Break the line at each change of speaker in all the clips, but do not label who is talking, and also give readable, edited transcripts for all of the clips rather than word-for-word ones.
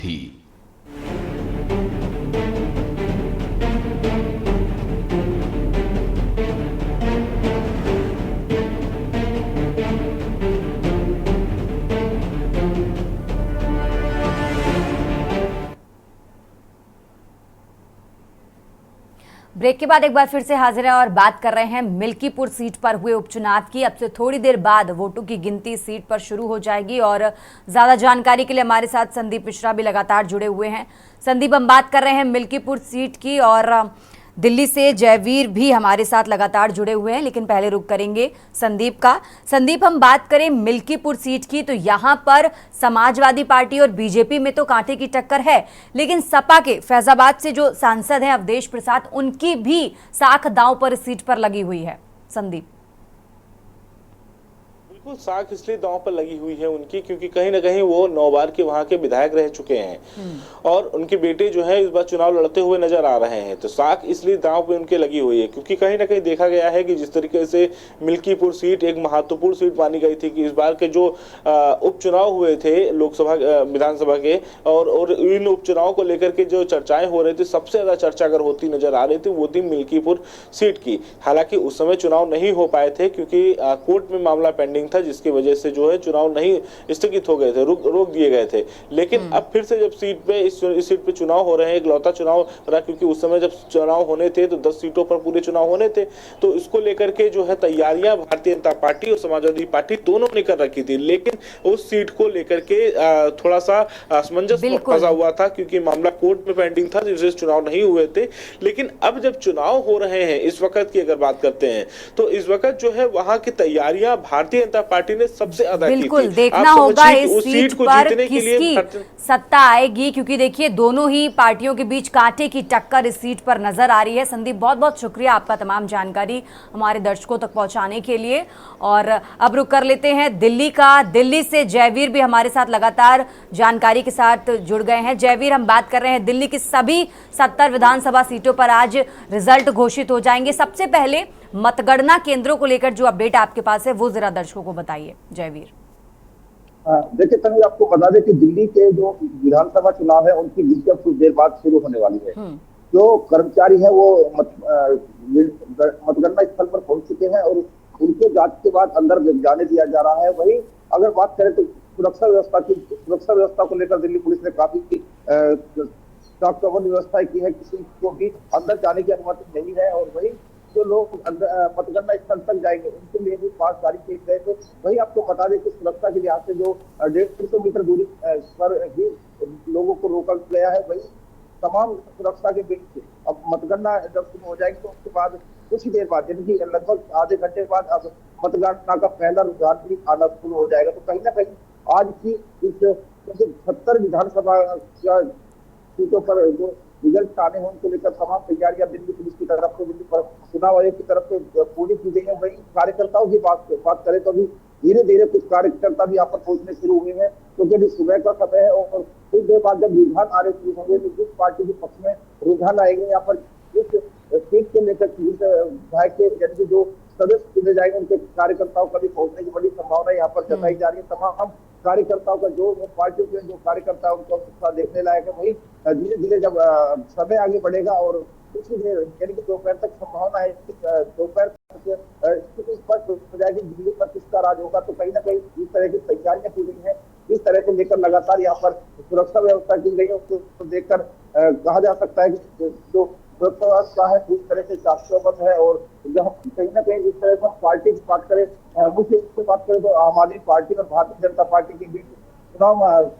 थी।
ब्रेक के बाद एक बार फिर से हाजिर है और बात कर रहे हैं मिल्कीपुर सीट पर हुए उपचुनाव की। अब से थोड़ी देर बाद वोटों की गिनती सीट पर शुरू हो जाएगी और ज्यादा जानकारी के लिए हमारे साथ संदीप मिश्रा भी लगातार जुड़े हुए हैं। संदीप, हम बात कर रहे हैं मिल्कीपुर सीट की और दिल्ली से जयवीर भी हमारे साथ लगातार जुड़े हुए हैं, लेकिन पहले रुक करेंगे संदीप का। संदीप, हम बात करें मिल्कीपुर सीट की तो यहां पर समाजवादी पार्टी और बीजेपी में तो कांटे की टक्कर है, लेकिन सपा के फैजाबाद से जो सांसद हैं अवधेश प्रसाद, उनकी भी साख दांव पर इस सीट पर लगी हुई है। संदीप,
बिल्कुल साख इसलिए दांव पर लगी हुई है उनकी क्योंकि कहीं ना कहीं वो 9 बार के वहां के विधायक रह चुके हैं और उनके बेटे जो है इस बार चुनाव लड़ते हुए नजर आ रहे हैं। तो साख इसलिए दांव पे उनके लगी हुई है क्योंकि कहीं ना कहीं देखा गया है कि जिस तरीके से मिल्कीपुर सीट एक महत्वपूर्ण सीट मानी गई थी कि इस बार के जो उपचुनाव हुए थे लोकसभा विधानसभा के और इन उपचुनाव को लेकर के जो चर्चाएं हो रही थी, सबसे ज्यादा चर्चा अगर होती नजर आ रही थी वो थी मिल्कीपुर सीट की। हालांकि उस समय चुनाव नहीं हो पाए थे क्योंकि कोर्ट में मामला पेंडिंग था, जिसकी वजह से जो है चुनाव नहीं स्थगित हो गए थे, रोक दिए गए थे। लेकिन अब फिर से जब सीट पे इस सीट पे चुनाव हो रहे हैं, इकलौता चुनाव रहा क्योंकि उस समय जब चुनाव होने थे तो 10 सीटों पर पूरे चुनाव होने थे, तो इसको लेकर के जो है तैयारियां भारतीय जनता पार्टी और समाजवादी पार्टी दोनों ने कर रखी थी। लेकिन उस सीट को लेकर के थोड़ा सा असमंजस फंसा हुआ था क्योंकि मामला कोर्ट में पेंडिंग था, जिससे चुनाव नहीं हुए थे। लेकिन अब जब चुनाव हो रहे हैं, इस वक्त की अगर बात करते हैं तो इस वक्त जो है वहां की तैयारियां भारतीय जनता पार्टी ने सबसे ज्यादा की थी।
बिल्कुल देखना होगा इस सीट पर किसकी सत्ता आएगी, क्योंकि देखिए दोनों ही पार्टियों के बीच कांटे की टक्कर इस सीट पर नजर आ रही है। संदीप, बहुत बहुत शुक्रिया आपका तमाम जानकारी हमारे दर्शकों तक पहुंचाने के लिए। और अब रुक कर लेते हैं दिल्ली का। दिल्ली से जयवीर भी हमारे साथ लगातार जानकारी के साथ जुड़ गए हैं। जयवीर, हम बात कर रहे हैं दिल्ली की सभी 70 विधानसभा सीटों पर आज रिजल्ट घोषित हो जाएंगे। सबसे पहले मतगणना केंद्रों को लेकर जो अपडेट आपके पास है वो जरा दर्शकों को बताइए जयवीर।
देखिए तभी आपको बता दें कि दिल्ली के जो विधानसभा चुनाव है उनकी गिनती कुछ देर बाद शुरू होने वाली है। जो कर्मचारी है वो मतगणना स्थल पर पहुंच चुके हैं और उनके जांच के बाद अंदर जाने दिया जा रहा है। वही अगर बात करें तो सुरक्षा व्यवस्था को लेकर दिल्ली पुलिस ने काफी सख्त व्यवस्था की है, किसी को भी अंदर जाने की अनुमति नहीं है। और वही जो लोग मतगणना स्थल तक जाएंगे उनके लिए भी पास जारी किए गए थे। वही आपको बता दें कि सुरक्षा के लिहाज से जो 150 मीटर दूरी पर ही लोगों को रोका गया है। वही तमाम सुरक्षा के बीच अब मतगणना जब शुरू हो जाएगी तो उसके बाद कुछ ही देर बाद यानी कि लगभग आधे घंटे बाद अब मतगणना का पहला रुझान भी आना शुरू हो जाएगा। तो कहीं ना कहीं आज की इस 70 विधानसभा सीटों पर जो रिजल्ट आने हैं उनको लेकर तमाम तैयारियां दिल्ली पुलिस की तरफ से, दिल्ली चुनाव आयोग की तरफ से पूरी की गई है। वही कार्यकर्ताओं की बात करें तो अभी धीरे धीरे कुछ कार्यकर्ता भी यहाँ पर पहुंचने शुरू हुए हैं क्योंकि अभी सुबह का समय है और कुछ देर बाद जब रुझान आने शुरू होंगे तो जिस पार्टी के पक्ष में रुझान आएंगे यहाँ पर इस सीट के लेकर विधायक के यानी जो सदस्य चुने जाएंगे उनके कार्यकर्ताओं का भी पहुंचने की बड़ी संभावना यहाँ पर जताई जा रही है। तमाम कार्यकर्ताओं का जो पार्टियों के जो कार्यकर्ता उनका उत्साह देखने लायक है। वही धीरे धीरे जब समय आगे बढ़ेगा और कुछ ही देर यानी कि दोपहर तक संभावना है दोपहर तक स्थिति स्पष्ट हो जाएगी दिल्ली पर किसका राज होगा। तो कहीं ना कहीं इस तरह की तैयारियां की गई है, इस तरह को लेकर लगातार यहाँ पर सुरक्षा व्यवस्था की गई है। उसको देखकर कहा जा सकता है कि जो सुरक्षा व्यवस्था है पूरी तरह से चाकचौबंद है। और जब कहीं ना कहीं इस तरह से पार्टी की बात करें, मुख्य रूप से बात करें तो आम आदमी पार्टी और भारतीय जनता पार्टी के बीच चुनाव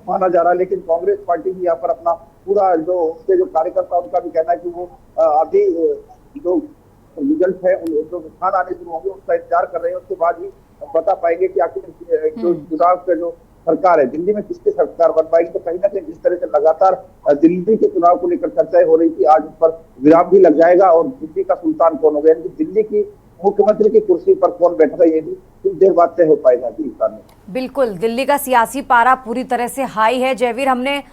माना जा रहा है, लेकिन कांग्रेस पार्टी भी यहाँ पर अपना पूरा जो उसके जो कार्यकर्ता उनका भी कहना है कि वो अभी जो रिजल्ट है जो रुझान आने शुरू होंगे उसका इंतजार कर रहे हैं। उसके बाद ही बता पाएंगे कि आखिर जो चुनाव का जो सरकार है दिल्ली में किसकी सरकार बन पाएगी। तो कहीं ना कहीं जिस तरह से लगातार दिल्ली के चुनाव को लेकर चर्चाएं हो रही थी, आज उस पर विराम भी लग जाएगा और दिल्ली का सुल्तान कौन होगा यानी कि दिल्ली की मुख्यमंत्री की कुर्सी पर कौन बैठेगा ये भी कुछ देर बाद तय हो पाएगा।
बिल्कुल, दिल्ली का सियासी पारा पूरी तरह से हाई है। जयवीर, हमने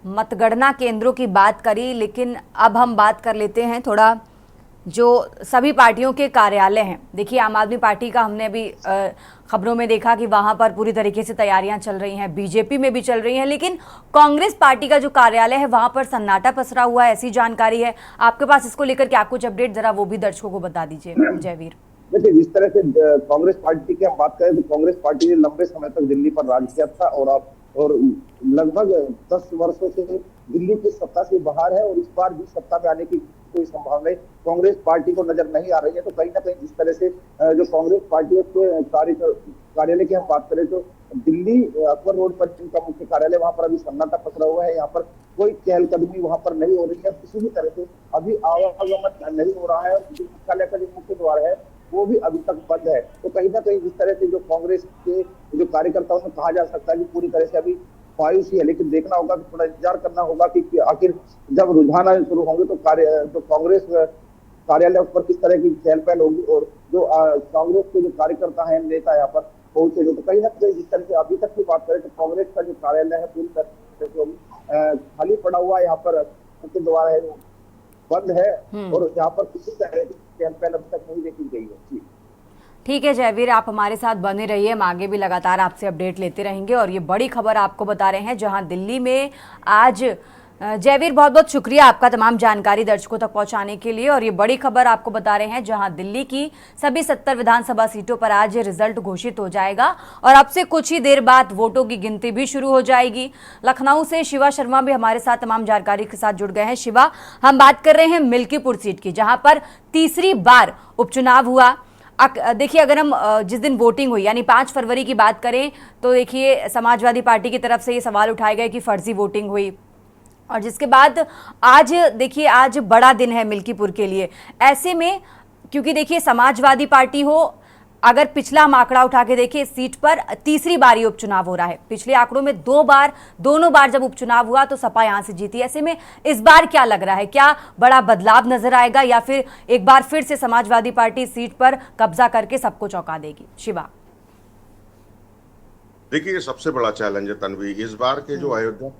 मतगणना केंद्रों की बात करी, लेकिन अब हम बात कर लेते हैं थोड़ा जो सभी पार्टियों के कार्यालय हैं, देखिए आम आदमी पार्टी का हमने अभी खबरों में देखा कि वहां पर पूरी तरीके से तैयारियां चल रही हैं, बीजेपी में भी चल रही हैं, लेकिन कांग्रेस पार्टी का जो कार्यालय है वहां पर सन्नाटा पसरा हुआ है, ऐसी जानकारी है आपके पास। इसको लेकर के आप कुछ अपडेट जरा वो भी दर्शकों को बता दीजिए जयवीर।
देखिए, जिस तरह से कांग्रेस पार्टी की हम बात करें तो कांग्रेस पार्टी ने लंबे समय तक दिल्ली पर राज किया था और लगभग 10 वर्षों से दिल्ली की सत्ता से बाहर है और इस बार भी सत्ता में आने की कोई संभावना कांग्रेस पार्टी को नजर नहीं आ रही है। तो कहीं ना कहीं जिस तरह से जो कांग्रेस पार्टी के कार्यालय की हम बात करें तो दिल्ली अकबर रोड पर इनका मुख्य कार्यालय, वहां पर अभी सन्नाटा पसरा हुआ है। यहाँ पर कोई चहलकदमी वहां पर नहीं हो रही है, किसी भी तरह से अभी आवागमन नहीं हो रहा है। जो मुख्यालय का जो मुख्य द्वार है वो भी अभी तक बंद है। तो कहीं ना कहीं जिस तरह से जो कांग्रेस के जो कार्यकर्ताओं में कहा जा सकता है कि पूरी तरह से अभी मायूसी है, लेकिन देखना होगा कि थोड़ा इंतजार करना होगा कि आखिर जब रुझान आने शुरू होंगे तो कांग्रेस कार्यालय उस पर किस तरह की चहल पहल होगी और जो कांग्रेस के जो कार्यकर्ता हैं, नेता यहाँ पर पहुंचेंगे। तो कहीं ना कहीं जिस तरह से अभी तक की बात करें तो कांग्रेस का जो कार्यालय है पूरी तरह से खाली पड़ा हुआ है। यहाँ पर मुख्य द्वार है बंद है और यहाँ पर किसी तरह की चहल पहल अभी तक नहीं देखी गई है।
ठीक है जयवीर, आप हमारे साथ बने रहिए, हम आगे भी लगातार आपसे अपडेट लेते रहेंगे। और ये बड़ी खबर आपको बता रहे हैं जहां दिल्ली में आज जयवीर, बहुत बहुत शुक्रिया आपका तमाम जानकारी दर्शकों तक पहुंचाने के लिए। और ये बड़ी खबर आपको बता रहे हैं जहां दिल्ली की सभी 70 विधानसभा सीटों पर आज रिजल्ट घोषित हो जाएगा और अब से कुछ ही देर बाद वोटों की गिनती भी शुरू हो जाएगी। लखनऊ से शिवा शर्मा भी हमारे साथ तमाम जानकारी के साथ जुड़ गए हैं। शिवा, हम बात कर रहे हैं मिल्कीपुर सीट की, जहां पर तीसरी बार उपचुनाव हुआ। देखिए, अगर हम जिस दिन वोटिंग हुई यानी 5 फरवरी की बात करें तो देखिए समाजवादी पार्टी की तरफ से ये सवाल उठाए गए कि फर्जी वोटिंग हुई, और जिसके बाद आज देखिए आज बड़ा दिन है मिल्कीपुर के लिए। ऐसे में क्योंकि देखिए समाजवादी पार्टी हो, अगर पिछला हम आंकड़ा उठा के देखें, इस सीट पर तीसरी बार ये उपचुनाव हो रहा है। पिछले आंकड़ों में दोनों बार जब उपचुनाव हुआ तो सपा यहां से जीती। ऐसे में इस बार क्या लग रहा है, क्या बड़ा बदलाव नजर आएगा या फिर एक बार फिर से समाजवादी पार्टी सीट पर कब्जा करके सबको चौंका देगी? शिवा,
देखिए, सबसे बड़ा चैलेंज है तन्वी, इस बार के जो अयोध्या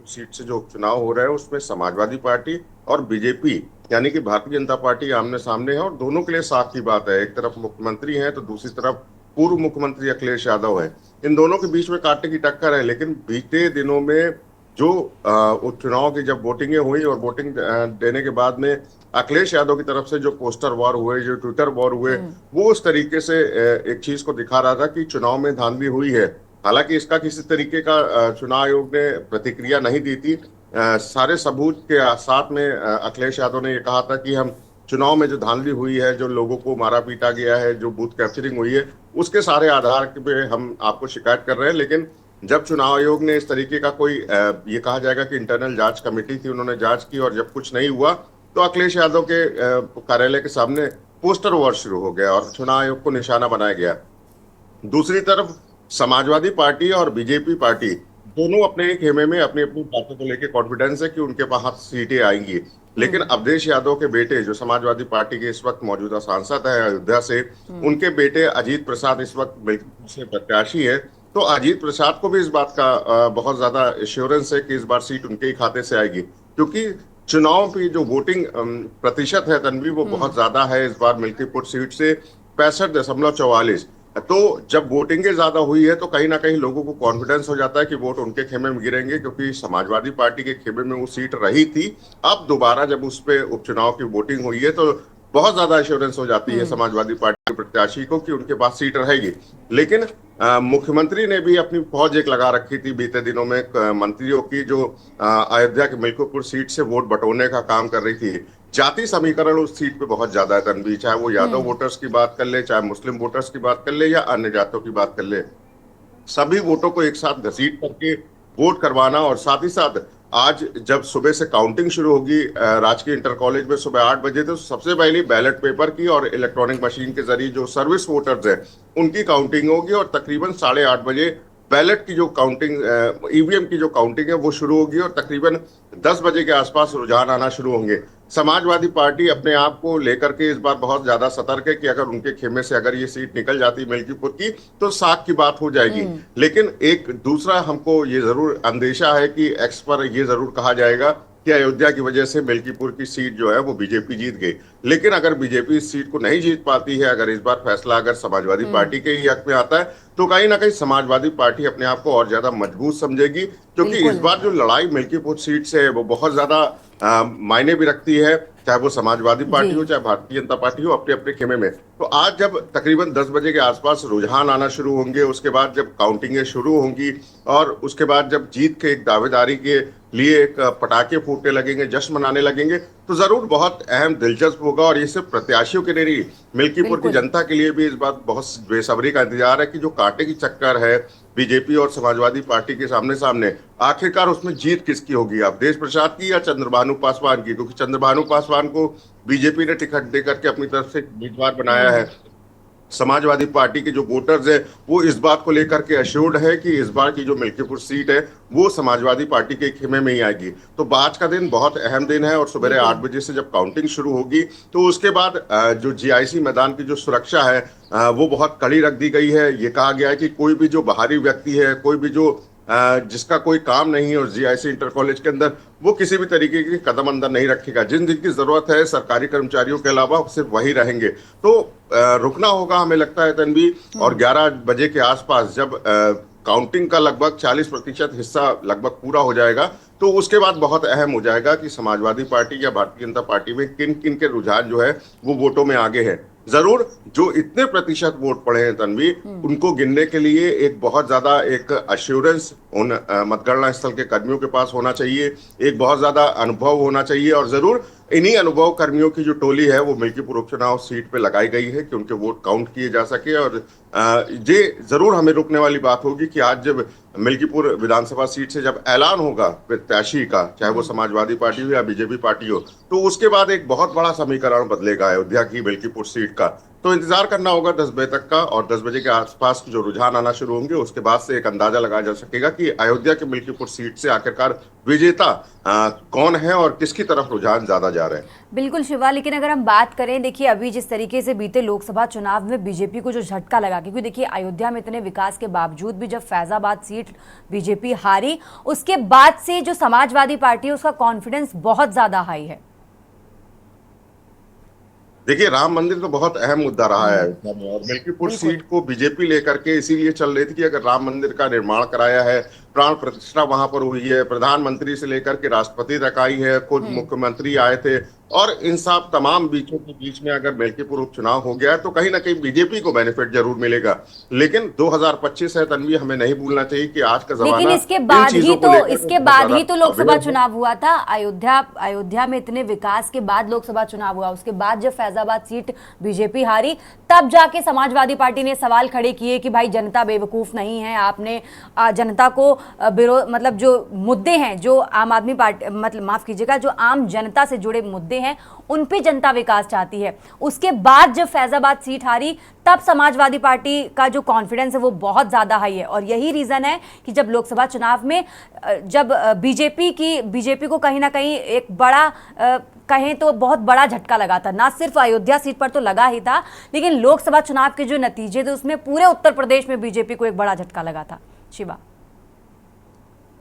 सीट से जो उपचुनाव हो रहा है उसमें समाजवादी पार्टी और बीजेपी यानी कि भारतीय जनता पार्टी आमने सामने है और दोनों के लिए साफ की बात है। एक तरफ मुख्यमंत्री हैं तो दूसरी तरफ पूर्व मुख्यमंत्री अखिलेश यादव है। इन दोनों के बीच में कांटे की टक्कर है। लेकिन बीते दिनों में जो उपचुनाव की जब वोटिंगें हुई और वोटिंग देने के बाद में अखिलेश यादव की तरफ से जो पोस्टर वॉर हुए, जो ट्विटर वॉर हुए, वो उस तरीके से एक चीज को दिखा रहा था कि चुनाव में धांधली हुई है। हालांकि इसका किसी तरीके का चुनाव आयोग ने प्रतिक्रिया नहीं दी थी। सारे सबूत के साथ में अखिलेश यादव ने ये कहा था कि हम चुनाव में जो धांधली हुई है, जो लोगों को मारा पीटा गया है, जो बूथ कैप्चरिंग हुई है, उसके सारे आधार पे हम आपको शिकायत कर रहे हैं। लेकिन जब चुनाव आयोग ने इस तरीके का कोई ये कहा जाएगा कि इंटरनल जांच कमेटी थी, उन्होंने जांच की और जब कुछ नहीं हुआ तो अखिलेश यादव के कार्यालय के सामने पोस्टर वॉर शुरू हो गया और चुनाव आयोग को निशाना बनाया गया। दूसरी तरफ समाजवादी पार्टी और बीजेपी पार्टी दोनों अपने खेमे में अपनी अपनी बातों को लेकर कॉन्फिडेंस है कि उनके पास सीटें आएंगी। लेकिन अवधेश यादव के बेटे, जो समाजवादी पार्टी के इस वक्त मौजूदा सांसद है अयोध्या से, उनके बेटे अजीत प्रसाद इस वक्त मिल्कीपुर से प्रत्याशी है। तो अजीत प्रसाद को भी इस बात का बहुत ज्यादा एश्योरेंस है कि इस बार सीट उनके ही खाते से आएगी, क्योंकि चुनाव की जो वोटिंग प्रतिशत है तन्वी, वो बहुत ज्यादा है इस बार मिल्कीपुर सीट से 65.44। तो जब वोटिंगें ज्यादा हुई है तो कहीं ना कहीं लोगों को कॉन्फिडेंस हो जाता है कि वोट उनके खेमे में गिरेंगे, क्योंकि समाजवादी पार्टी के खेमे में वो सीट रही थी। अब दोबारा जब उस पे उपचुनाव की वोटिंग हुई है तो बहुत ज्यादा एश्योरेंस हो जाती है समाजवादी पार्टी के प्रत्याशी को कि उनके पास सीट रहेगी। लेकिन मुख्यमंत्री ने भी अपनी फौज एक लगा रखी थी बीते दिनों में मंत्रियों की, जो अयोध्या के मिल्कीपुर सीट से वोट बटोरने का काम कर रही थी। जाति समीकरण उस सीट पे बहुत ज्यादा है तन्वी, चाहे वो यादव वोटर्स की बात कर ले, चाहे मुस्लिम वोटर्स की बात कर ले या अन्य जातों की बात कर ले, सभी वोटों को एक साथ घसीट करके वोट करवाना। और साथ ही साथ आज जब सुबह से काउंटिंग शुरू होगी राजकीय इंटर कॉलेज में सुबह 8 बजे, तो सबसे पहले बैलेट पेपर की और इलेक्ट्रॉनिक मशीन के जरिए जो सर्विस वोटर्स हैं उनकी काउंटिंग होगी और तकरीबन 8:30 बजे बैलेट की जो काउंटिंग, ईवीएम की जो काउंटिंग है वो शुरू होगी और तकरीबन 10 बजे के आसपास रुझान आना शुरू होंगे। समाजवादी पार्टी अपने आप को लेकर के इस बार बहुत ज्यादा सतर्क है कि अगर उनके खेमे से अगर ये सीट निकल जाती मिल्कीपुर की तो साख की बात हो जाएगी। लेकिन एक दूसरा हमको ये जरूर अंदेशा है कि एक्स पर ये जरूर कहा जाएगा कि अयोध्या की वजह से मिल्कीपुर की सीट जो है वो बीजेपी जीत गई। लेकिन अगर बीजेपी इस सीट को नहीं जीत पाती है, अगर इस बार फैसला अगर समाजवादी पार्टी के ही हक में आता है, तो कहीं ना कहीं समाजवादी पार्टी अपने आप को और ज्यादा मजबूत समझेगी, क्योंकि इस
बिल्कुल।
बार जो लड़ाई मिल्कीपुर सीट से है वो बहुत ज्यादा मायने भी रखती है, चाहे वो समाजवादी पार्टी हो
जी।
चाहे भारतीय जनता पार्टी हो, अपने अपने खेमे में। तो आज जब तकरीबन 10 बजे के आसपास रुझान आना शुरू होंगे, उसके बाद जब काउंटिंगें शुरू होंगी और उसके बाद जब जीत के एक दावेदारी के लिए एक पटाखे फूटने लगेंगे, जश्न मनाने लगेंगे, तो जरूर बहुत अहम दिलचस्प होगा। और ये सिर्फ प्रत्याशियों के लिए नहीं, मिल्कीपुर की
बिल्कुल।
जनता के लिए भी इस बात बहुत बेसब्री का इंतजार है कि जो कांटे की चक्कर है बीजेपी और समाजवादी पार्टी के सामने सामने, आखिरकार उसमें जीत किसकी होगी, अवधेश प्रसाद की या चंद्रभानु पासवान की? क्योंकि चंद्रभानु पासवान को बीजेपी ने टिकट देकर के अपनी तरफ से उम्मीदवार बनाया है। समाजवादी पार्टी के जो वोटर्स है वो इस बात को लेकर के अश्योर्ड है कि इस बार की जो मिल्कीपुर सीट है वो समाजवादी पार्टी के खेमे में ही आएगी। तो आज का दिन बहुत अहम दिन है और सुबह 8 बजे से जब काउंटिंग शुरू होगी तो उसके बाद जो जीआईसी मैदान की जो सुरक्षा है वो बहुत कड़ी रख दी गई है। ये कहा गया है कि कोई भी जो बाहरी व्यक्ति है, कोई भी जो जिसका कोई काम नहीं है और जीआईसी इंटर कॉलेज के अंदर, वो किसी भी तरीके के कदम अंदर नहीं रखेगा। जिन जिनकी जरूरत है सरकारी कर्मचारियों के अलावा सिर्फ वही रहेंगे। तो रुकना होगा हमें लगता है तन्वी, और 11 बजे के आसपास जब काउंटिंग का लगभग 40% हिस्सा लगभग पूरा हो जाएगा तो उसके बाद बहुत अहम हो जाएगा कि समाजवादी पार्टी या भारतीय जनता पार्टी में किन किन के रुझान जो है वो वोटों में आगे है। जरूर जो इतने प्रतिशत वोट पड़े हैं तन्वी, उनको गिनने के लिए एक बहुत ज्यादा एक अश्योरेंस उन मतगणना स्थल के कर्मियों के पास होना चाहिए, एक बहुत ज्यादा अनुभव होना चाहिए। और जरूर इन्हीं अनुभव कर्मियों की जो टोली है वो मिल्कीपुर उपचुनाव सीट पे लगाई गई है कि उनके वोट काउंट किए जा सके। और ये जरूर हमें रुकने वाली बात होगी कि आज जब मिल्कीपुर विधानसभा सीट से जब ऐलान होगा प्रत्याशी का, चाहे वो समाजवादी पार्टी हो या बीजेपी पार्टी हो, तो उसके बाद एक बहुत बड़ा समीकरण बदलेगा अयोध्या की मिल्कीपुर सीट का। तो इंतजार करना होगा 10 बजे तक का, और 10 बजे के आसपास जो रुझान आना शुरू होंगे उसके बाद से एक अंदाजा लगाया जा सकेगा कि अयोध्या के मिल्कीपुर सीट से आखिरकार विजेता कौन है और किसकी तरफ रुझान ज्यादा जा रहे हैं।
बिल्कुल शिवा, लेकिन अगर हम बात करें, देखिए अभी जिस तरीके से बीते लोकसभा चुनाव में बीजेपी को जो झटका लगा, क्योंकि देखिए अयोध्या में इतने विकास के बावजूद भी जब फैजाबाद सीट बीजेपी हारी, उसके बाद से जो समाजवादी पार्टी है उसका कॉन्फिडेंस बहुत ज्यादा हाई है।
देखिए राम मंदिर तो बहुत अहम मुद्दा रहा है अयोध्या में, और मिल्कीपुर सीट को बीजेपी लेकर के इसीलिए चल रही थी कि अगर राम मंदिर का निर्माण कराया है, प्राण प्रतिष्ठा वहां पर हुई है, प्रधानमंत्री से लेकर के राष्ट्रपति तक आई है, खुद मुख्यमंत्री आए थे, और इन सब तमाम बीचों के बीच में अगर मिल्कीपुर उपचुनाव हो गया है तो कहीं ना कहीं बीजेपी को बेनिफिट जरूर मिलेगा। लेकिन 2025 है तन्वी, हमें नहीं भूलना चाहिए कि आज का जमाना,
लेकिन इसके बाद ही तो लोकसभा चुनाव हुआ था। अयोध्या में इतने विकास के बाद लोकसभा चुनाव हुआ, उसके बाद जब फैजाबाद सीट बीजेपी हारी तब जाके समाजवादी पार्टी ने सवाल खड़े किए कि भाई जनता बेवकूफ नहीं है, आपने जनता को मतलब जो मुद्दे हैं, जो आम आदमी पार्टी, मतलब माफ कीजिएगा, जो आम जनता से जुड़े मुद्दे हैं उन पे जनता विकास चाहती है। उसके बाद जब फैजाबाद सीट हारी तब समाजवादी पार्टी का जो कॉन्फिडेंस है वो बहुत ज्यादा हाई है। और यही रीजन है कि जब लोकसभा चुनाव में जब बीजेपी को कहीं ना कहीं एक बड़ा कहें तो बहुत बड़ा झटका लगा था, ना सिर्फ अयोध्या सीट पर तो लगा ही था, लेकिन लोकसभा चुनाव के जो नतीजे थे उसमें पूरे उत्तर प्रदेश में बीजेपी को एक बड़ा झटका लगा था। शिवा,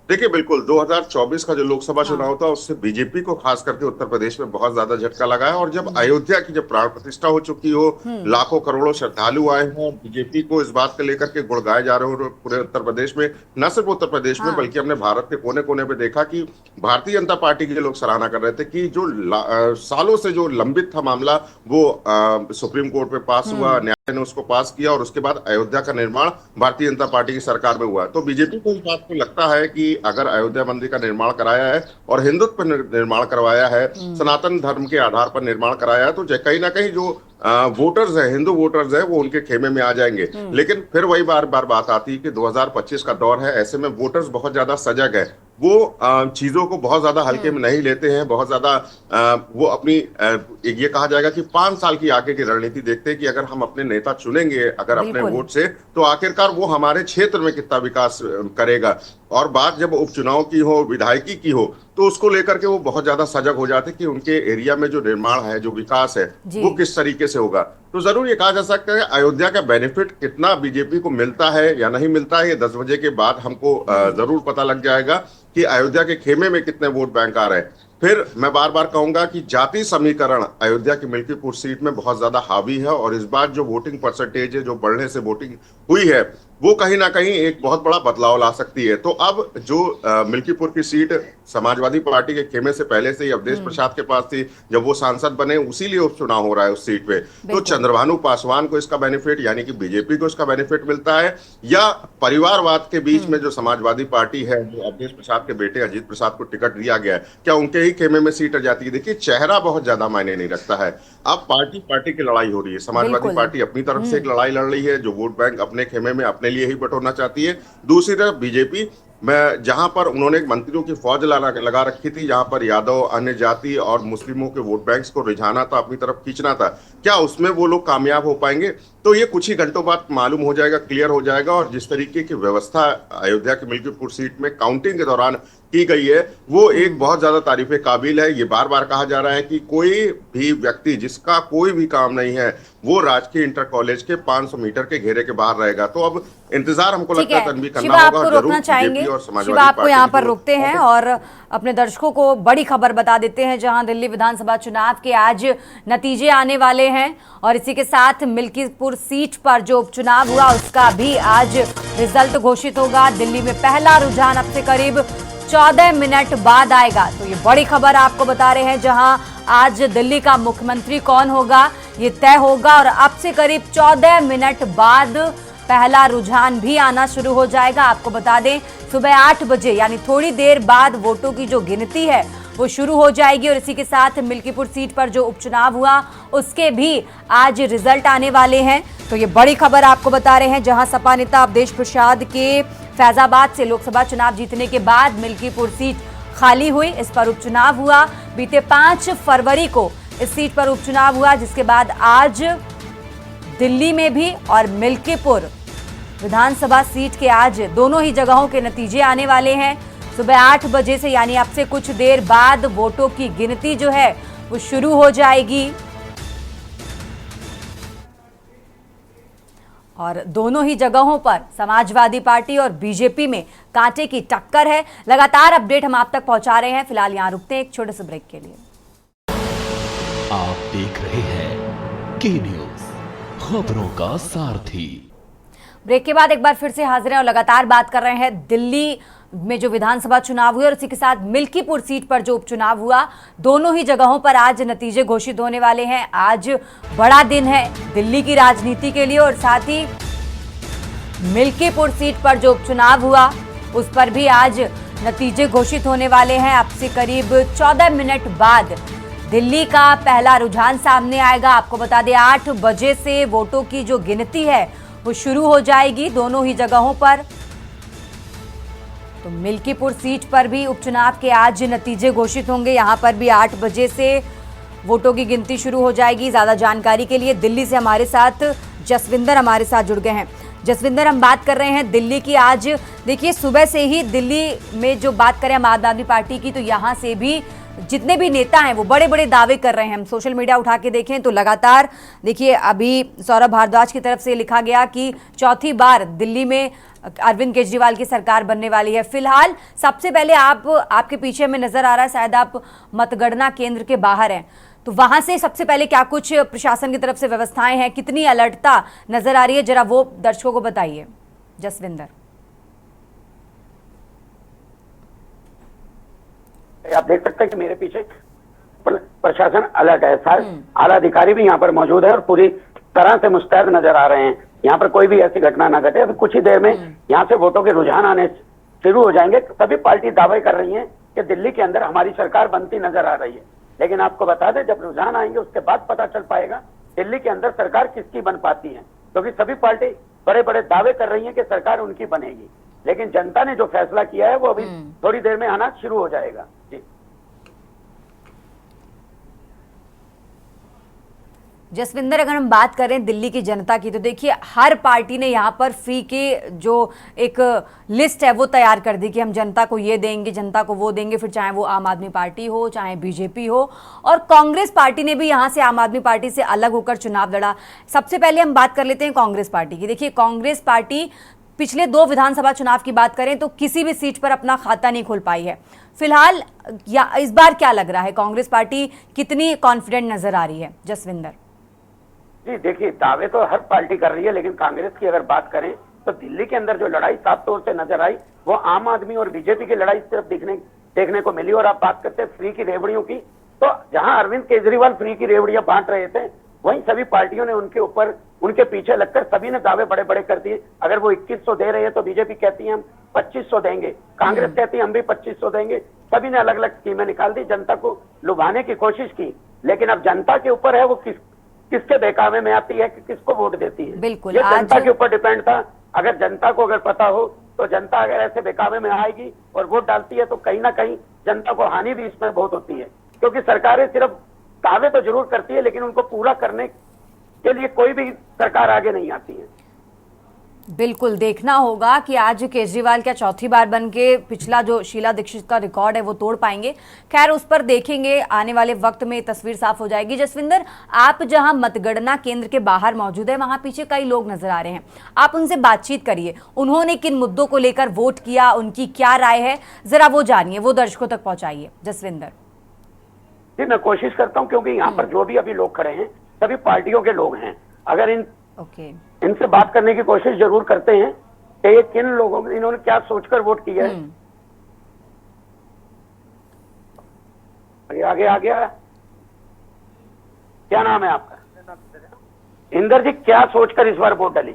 देखिए बिल्कुल 2024 का जो लोकसभा चुनाव था उससे बीजेपी को खास करके उत्तर प्रदेश में बहुत ज्यादा झटका लगा है। और जब अयोध्या की जब प्राण प्रतिष्ठा हो चुकी हो, लाखों करोड़ों श्रद्धालु आए हैं और बीजेपी को इस बात को लेकर के गुड़गाए जा रहे हो पूरे उत्तर प्रदेश में, न सिर्फ उत्तर प्रदेश में बल्कि हमने भारत के कोने कोने पे देखा कि भारतीय जनता पार्टी के लोग सराहना कर रहे थे कि जो सालों से जो लंबित था मामला वो सुप्रीम कोर्ट में पास हुआ, न्यायालय ने उसको पास किया, और उसके बाद अयोध्या का निर्माण भारतीय जनता पार्टी की सरकार में हुआ। तो बीजेपी को इस बात को लगता है कि अगर अयोध्या मंदिर का निर्माण कराया है और हिंदुत्व पर निर्माण करवाया है, सनातन धर्म के आधार पर निर्माण कराया है, तो कहीं ना कहीं जो वोटर्स है, हिंदू वोटर्स है, वो उनके खेमे में आ जाएंगे। लेकिन फिर वही बार बार बात आती है कि 2025 का दौर है, ऐसे में वोटर्स बहुत ज्यादा सजग है, वो चीजों को बहुत ज्यादा हल्के में नहीं लेते हैं, बहुत ज्यादा वो अपनी ये कहा जाएगा कि 5 साल की आगे की रणनीति देखते हैं कि अगर हम अपने नेता चुनेंगे अगर अपने वोट से, तो आखिरकार वो हमारे क्षेत्र में कितना विकास करेगा। और बात जब उपचुनाव की हो, विधायकी की हो, तो उसको लेकर के वो बहुत ज्यादा सजग हो जाते कि उनके एरिया में जो निर्माण है, जो विकास है, वो किस तरीके से होगा। तो जरूर ये कहा जा सकता है अयोध्या का बेनिफिट कितना बीजेपी को मिलता है या नहीं मिलता है, ये 10 बजे के बाद हमको जरूर पता लग जाएगा कि अयोध्या के खेमे में कितने वोट बैंक आ रहे हैं। फिर मैं बार बार कहूंगा कि जाति समीकरण अयोध्या की मिल्कीपुर सीट में बहुत ज्यादा हावी है, और इस बार जो वोटिंग परसेंटेज है, जो बढ़ने से वोटिंग हुई है, वो कहीं ना कहीं एक बहुत बड़ा बदलाव ला सकती है। तो अब जो मिल्कीपुर की सीट समाजवादी पार्टी के खेमे से पहले से ही अवधेश प्रसाद के पास थी, जब वो सांसद बने उसीलिए उपचुनाव हो रहा है उस सीट पे, तो चंद्रभानु पासवान को इसका बेनिफिट, यानी कि बीजेपी को इसका बेनिफिट मिलता है, या परिवारवाद के बीच में जो समाजवादी पार्टी है, जो अवधेश प्रसाद के बेटे अजीत प्रसाद को टिकट दिया गया है, क्या उनके ही खेमे में सीट आ जाती है? देखिए, चेहरा बहुत ज्यादा मायने नहीं रखता है। अब पार्टी पार्टी की लड़ाई हो रही है। समाजवादी पार्टी अपनी तरफ से एक लड़ाई लड़ रही है, जो वोट बैंक अपने खेमे में अपने लिए ही बटोरना चाहती है। दूसरी तरफ बीजेपी में जहां पर उन्होंने एक मंत्रियों की फौज लगा रखी थी, जहां पर यादव, अन्य जाति और मुस्लिमों के वोट बैंक्स को रिझाना था, अपनी तरफ खींचना था, क्या उसमें वो लोग कामयाब हो पाएंगे? तो ये कुछ ही घंटों बाद मालूम हो जाएगा, क्लियर हो जाएगा। और जिस तरीके की व्यवस्था अयोध्या की मिल्कीपुर सीट में काउंटिंग के दौरान की गई है, वो एक बहुत ज्यादा तारीफे काबिल है। ये बार बार कहा जा रहा है कि कोई भी व्यक्ति जिसका कोई भी काम नहीं है, वो राजकीय इंटर कॉलेज के 500 मीटर के घेरे के बाहर रहेगा। तो अब इंतजार हमको लगता है तन्वी करना होगा,
आपको रोकना चाहेंगे। शिवा, आपको यहाँ पर रोकते हैं और अपने दर्शकों को बड़ी खबर बता देते हैं, जहां दिल्ली विधानसभा चुनाव के आज नतीजे आने वाले हैं, और इसी के साथ मिल्कीपुर सीट पर जो उपचुनाव हुआ उसका भी आज रिजल्ट घोषित होगा। दिल्ली में पहला रुझान अब से करीब 14 मिनट बाद आएगा। तो ये बड़ी खबर आपको बता रहे हैं, जहां आज दिल्ली का मुख्यमंत्री कौन होगा ये तय होगा, और अब से करीब 14 मिनट बाद पहला रुझान भी आना शुरू हो जाएगा। आपको बता दें, सुबह 8 बजे यानी थोड़ी देर बाद वोटों की जो गिनती है वो शुरू हो जाएगी, और इसी के साथ मिल्कीपुर सीट पर जो उपचुनाव हुआ उसके भी आज रिजल्ट आने वाले हैं। तो ये बड़ी खबर आपको बता रहे हैं, जहां सपा नेता अवधेश प्रसाद के फैजाबाद से लोकसभा चुनाव जीतने के बाद मिल्कीपुर सीट खाली हुई, इस पर उपचुनाव हुआ। बीते 5 फरवरी को इस सीट पर उपचुनाव हुआ, जिसके बाद आज दिल्ली में भी और मिल्कीपुर विधानसभा सीट के आज दोनों ही जगहों के नतीजे आने वाले हैं। सुबह 8 बजे से यानी अब से कुछ देर बाद वोटों की गिनती जो है वो शुरू हो जाएगी, और दोनों ही जगहों पर समाजवादी पार्टी और बीजेपी में कांटे की टक्कर है। लगातार अपडेट हम आप तक पहुंचा रहे हैं। फिलहाल यहां रुकते हैं एक छोटे से ब्रेक के लिए।
आप देख रहे हैं के न्यूज, खबरों का सारथी।
ब्रेक के बाद एक बार फिर से हाजिर हैं और लगातार बात कर रहे हैं दिल्ली में जो विधानसभा चुनाव हुए और इसी के साथ मिल्कीपुर सीट पर जो उपचुनाव हुआ, दोनों ही जगहों पर आज नतीजे घोषित होने वाले हैं। आज बड़ा दिन है दिल्ली की राजनीति के लिए, और साथ ही मिल्कीपुर सीट पर जो उपचुनाव हुआ उस पर भी आज नतीजे घोषित होने वाले हैं। अब से करीब 14 मिनट बाद दिल्ली का पहला रुझान सामने आएगा। आपको बता दें, 8 बजे से वोटों की जो गिनती है वो शुरू हो जाएगी दोनों ही जगहों पर। तो मिल्कीपुर सीट पर भी उपचुनाव के आज नतीजे घोषित होंगे। यहां पर भी 8 बजे से वोटों की गिनती शुरू हो जाएगी। ज्यादा जानकारी के लिए दिल्ली से हमारे साथ जसविंदर हमारे साथ जुड़ गए हैं। जसविंदर, हम बात कर रहे हैं दिल्ली की। आज देखिए, सुबह से ही दिल्ली में जो बात करें आम आदमी पार्टी की, तो यहाँ से भी जितने भी नेता हैं वो बड़े बड़े दावे कर रहे हैं। हम सोशल मीडिया उठा के देखें तो लगातार देखिए, अभी सौरभ भारद्वाज की तरफ से लिखा गया कि चौथी बार दिल्ली में अरविंद केजरीवाल की सरकार बनने वाली है। फिलहाल सबसे पहले आपके पीछे में नजर आ रहा है, शायद आप मतगणना केंद्र के बाहर हैं, तो वहां से सबसे पहले क्या कुछ प्रशासन की तरफ से व्यवस्थाएं हैं, कितनी अलर्टता नजर आ रही है, जरा वो दर्शकों को बताइए जसविंदर।
आप देख सकते हैं कि मेरे पीछे प्रशासन अलर्ट है। आला अधिकारी भी यहाँ पर मौजूद है और पूरी तरह से मुस्तैद नजर आ रहे हैं। यहाँ पर कोई भी ऐसी घटना ना घटे। अभी कुछ ही देर में यहाँ से वोटों के रुझान आने शुरू हो जाएंगे। सभी पार्टी दावे कर रही है कि दिल्ली के अंदर हमारी सरकार बनती नजर आ रही है, लेकिन आपको बता दें, जब रुझान आएंगे उसके बाद पता चल पाएगा दिल्ली के अंदर सरकार किसकी बन पाती है, क्योंकि सभी पार्टी बड़े बड़े दावे कर रही है कि सरकार उनकी बनेगी, लेकिन जनता ने जो फैसला किया है वो अभी थोड़ी देर में आना शुरू हो जाएगा। जी
जसविंदर, अगर हम बात करें दिल्ली की जनता की, तो देखिए हर पार्टी ने यहाँ पर फ्री के जो एक लिस्ट है वो तैयार कर दी कि हम जनता को ये देंगे, जनता को वो देंगे, फिर चाहे वो आम आदमी पार्टी हो चाहे बीजेपी हो। और कांग्रेस पार्टी ने भी यहाँ से आम आदमी पार्टी से अलग होकर चुनाव लड़ा। सबसे पहले हम बात कर लेते हैं कांग्रेस पार्टी की। देखिए, कांग्रेस पार्टी पिछले 2 विधानसभा चुनाव की बात करें तो किसी भी सीट पर अपना खाता नहीं खोल पाई है। फिलहाल या इस बार क्या लग रहा है, कांग्रेस पार्टी कितनी कॉन्फिडेंट नजर आ रही है? जसविंदर
जी देखिए, दावे तो हर पार्टी कर रही है, लेकिन कांग्रेस की अगर बात करें तो दिल्ली के अंदर जो लड़ाई साफ तौर से नजर आई वो आम आदमी और बीजेपी की लड़ाई सिर्फ देखने को मिली। और आप बात करते हैं फ्री की रेवड़ियों की, तो जहां अरविंद केजरीवाल फ्री की रेवड़ियां बांट रहे थे, वहीं सभी पार्टियों ने उनके ऊपर, उनके पीछे लगकर सभी ने दावे बड़े बड़े कर दिए। अगर वो 2100 दे रहे हैं तो बीजेपी कहती है हम 2500 देंगे, कांग्रेस कहती है हम भी 2500 देंगे। सभी ने अलग अलग स्कीमें निकाल दी, जनता को लुभाने की कोशिश की। लेकिन अब जनता के ऊपर है वो किसके बहकावे में आती है कि किसको वोट देती है।
बिल्कुल,
ये जनता के ऊपर डिपेंड था। अगर जनता को अगर पता हो तो जनता अगर ऐसे बहकावे में आएगी और वोट डालती है तो कहीं ना कहीं जनता को हानि भी इसमें बहुत होती है, क्योंकि सरकारें सिर्फ दावे तो जरूर करती है लेकिन उनको पूरा करने के लिए कोई भी सरकार आगे नहीं आती है।
बिल्कुल, देखना होगा कि आज केजरीवाल क्या चौथी बार बन के पिछला जो शीला दीक्षित का रिकॉर्ड है वो तोड़ पाएंगे। खैर, उस पर देखेंगे, आने वाले वक्त में तस्वीर साफ हो जाएगी। जसविंदर, आप जहां मतगणना केंद्र के बाहर मौजूद है वहां पीछे कई लोग नजर आ रहे हैं, आप उनसे बातचीत करिए, उन्होंने किन मुद्दों को लेकर वोट किया, उनकी क्या राय है, जरा वो जानिए, वो दर्शकों तक पहुंचाइए। जसविंदर
जी, मैं कोशिश करता हूँ, क्योंकि यहाँ पर जो भी अभी लोग खड़े हैं सभी पार्टियों के लोग हैं। अगर इनसे बात करने की कोशिश जरूर करते हैं कि ये किन लोगों ने, इन्होंने क्या सोचकर वोट किया है। आगे आ गया, क्या नाम है आपका? इंदर जी, क्या सोचकर इस बार वोट डाली?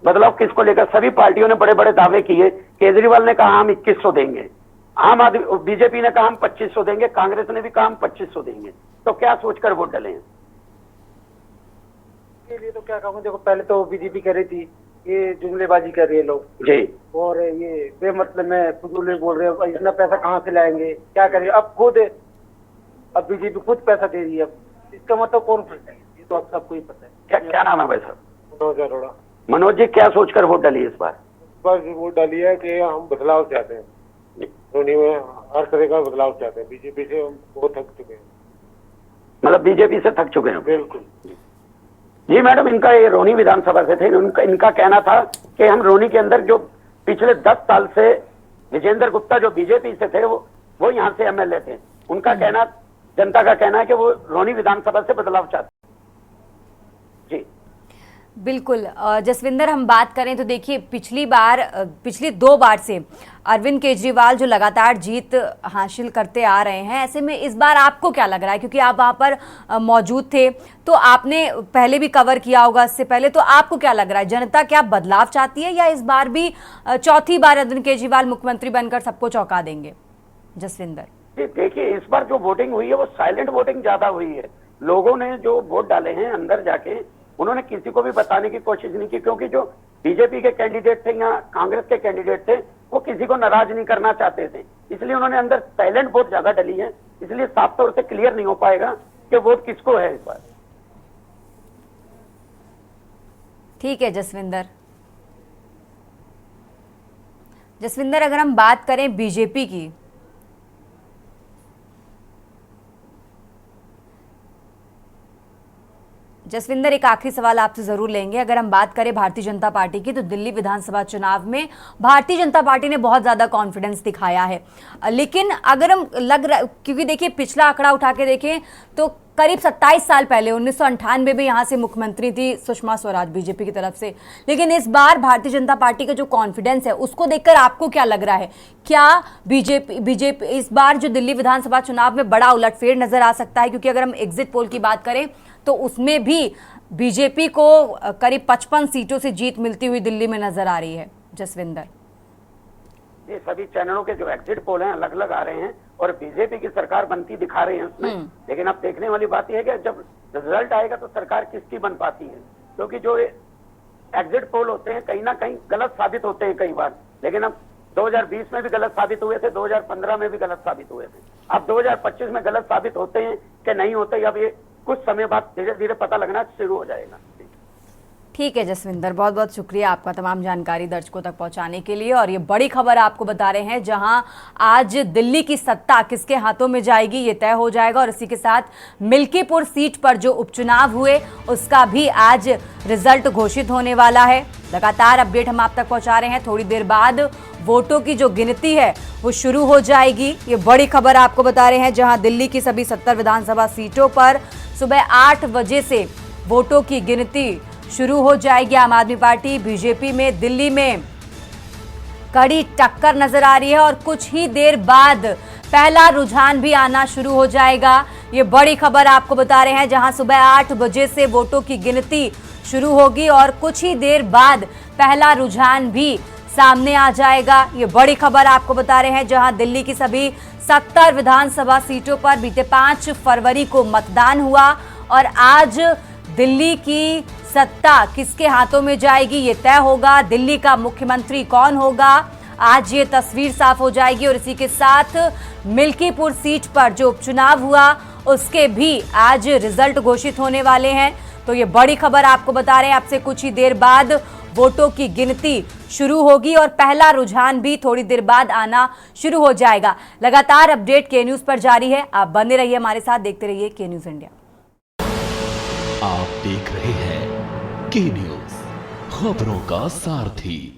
बदलाव किसको लेकर? सभी पार्टियों ने बड़े बड़े दावे किए। केजरीवाल ने कहा हम 2100 देंगे, आम आदमी बीजेपी ने कहा हम 2500 देंगे, कांग्रेस ने भी कहा हम 2500 देंगे। तो क्या सोचकर वोट डाले हैं?
के लिए तो क्या कहूँ, देखो पहले तो बीजेपी कह रही थी ये जुमलेबाजी कर रही है लोग
जी,
और ये बेमतलब में फजूल बोल रहे हैं, इतना पैसा कहाँ से लाएंगे, क्या करें। अब अब बीजेपी खुद पैसा दे रही है, अब इसका मतलब कौन फंसता है, ये तो अब सबको ही पता है।
क्या नाम है भाई साहब?
मनोज अरोड़ा।
मनोज जी, क्या सोचकर वोट डाली इस बार?
वोट डाली है कि हम बदलाव चाहते हैं, रोनी में हर तरह का बदलाव चाहते हैं। बीजेपी से हम बहुत थक चुके हैं।
मतलब बीजेपी से थक चुके हैं?
बिल्कुल
जी मैडम, इनका ये रोनी विधानसभा से थे, इनका कहना था कि हम रोनी के अंदर जो पिछले 10 साल से विजेंद्र गुप्ता जो बीजेपी से थे वो यहाँ से एमएलए थे, उनका कहना, जनता का कहना है कि वो रोनी विधानसभा से बदलाव चाहते जी।
बिल्कुल, जसविंदर, हम बात करें तो देखिए पिछली 2 बार से अरविंद केजरीवाल जो लगातार जीत हासिल करते आ रहे हैं, ऐसे में इस बार आपको क्या लग रहा है, क्योंकि आप वहां पर मौजूद थे तो आपने पहले भी कवर किया होगा इससे पहले, तो आपको क्या लग रहा है, जनता क्या बदलाव चाहती है या इस बार भी चौथी बार अरविंद केजरीवाल मुख्यमंत्री बनकर सबको चौंका देंगे? जसविंदर
जी देखिए, इस बार जो वोटिंग हुई है वो साइलेंट वोटिंग ज्यादा हुई है। लोगों ने जो वोट डाले हैं अंदर जाके, उन्होंने किसी को भी बताने की कोशिश नहीं की, क्योंकि जो बीजेपी के कैंडिडेट थे या कांग्रेस के कैंडिडेट थे वो किसी को नाराज नहीं करना चाहते थे, इसलिए उन्होंने अंदर साइलेंट वोट ज्यादा डली है। इसलिए साफ तौर से क्लियर नहीं हो पाएगा कि वोट किसको है इस बार।
ठीक है जसविंदर, अगर हम बात करें बीजेपी की, जसविंदर एक आखिरी सवाल आपसे जरूर लेंगे। अगर हम बात करें भारतीय जनता पार्टी की, तो दिल्ली विधानसभा चुनाव में भारतीय जनता पार्टी ने बहुत ज्यादा कॉन्फिडेंस दिखाया है, लेकिन अगर हम क्योंकि देखिए पिछला आंकड़ा उठा के देखें तो करीब 27 साल पहले 1998 में यहाँ से मुख्यमंत्री थी सुषमा स्वराज बीजेपी की तरफ से, लेकिन इस बार भारतीय जनता पार्टी का जो कॉन्फिडेंस है उसको देखकर आपको क्या लग रहा है, क्या बीजेपी इस बार जो दिल्ली विधानसभा चुनाव में बड़ा उलटफेर नजर आ सकता है? क्योंकि अगर हम एग्जिट पोल की बात करें तो उसमें भी बीजेपी को करीब 55 सीटों से जीत मिलती हुई दिल्ली में नजर आ रही है। जसविंदर,
ये सभी चैनलों के जो एग्जिट पोल हैं अलग अलग आ रहे हैं और बीजेपी की सरकार बनती दिखा रहे हैं उसमें, लेकिन अब देखने वाली बात यह है कि जब रिजल्ट आएगा तो सरकार किसकी बन पाती है, क्योंकि जो एग्जिट पोल होते हैं कहीं ना कहीं गलत साबित होते हैं कई बार। लेकिन अब 2020 में भी गलत साबित हुए थे, 2015 में भी गलत साबित हुए थे, अब 2025 में गलत साबित होते हैं कि नहीं होते, अब ये कुछ समय बाद धीरे धीरे पता लगना शुरू हो जाएगा।
ठीक है जसविंदर, बहुत बहुत शुक्रिया आपका तमाम जानकारी दर्शकों तक पहुंचाने के लिए। और ये बड़ी खबर आपको बता रहे हैं, जहां आज दिल्ली की सत्ता किसके हाथों में जाएगी ये तय हो जाएगा। और इसी के साथ मिल्कीपुर सीट पर जो उपचुनाव हुए उसका भी आज रिजल्ट घोषित होने वाला है। लगातार अपडेट हम आप तक पहुंचा रहे हैं। थोड़ी देर बाद वोटों की जो गिनती है वो शुरू हो जाएगी। ये बड़ी खबर आपको बता रहे हैं, जहां दिल्ली की सभी 70 विधानसभा सीटों पर सुबह 8 बजे से वोटों की गिनती शुरू हो जाएगी। आम आदमी पार्टी बीजेपी में दिल्ली में कड़ी टक्कर नजर आ रही है और कुछ ही देर बाद पहला रुझान भी आना शुरू हो जाएगा। ये बड़ी खबर आपको बता रहे हैं, जहां सुबह 8 बजे से वोटों की गिनती शुरू होगी और कुछ ही देर बाद पहला रुझान भी सामने आ जाएगा। ये बड़ी खबर आपको बता रहे हैं, जहां दिल्ली की सभी 70 विधानसभा सीटों पर बीते 5 फरवरी को मतदान हुआ और आज दिल्ली की सत्ता किसके हाथों में जाएगी ये तय होगा। दिल्ली का मुख्यमंत्री कौन होगा, आज ये तस्वीर साफ हो जाएगी। और इसी के साथ मिल्कीपुर सीट पर जो उपचुनाव हुआ उसके भी आज रिजल्ट घोषित होने वाले हैं। तो ये बड़ी खबर आपको बता रहे हैं, आपसे कुछ ही देर बाद वोटों की गिनती शुरू होगी और पहला रुझान भी थोड़ी देर बाद आना शुरू हो जाएगा। लगातार अपडेट के न्यूज पर जारी है, आप बने रहिए हमारे साथ, देखते रहिए के न्यूज इंडिया।
आप देख रहे हैं के न्यूज, खबरों का सारथी।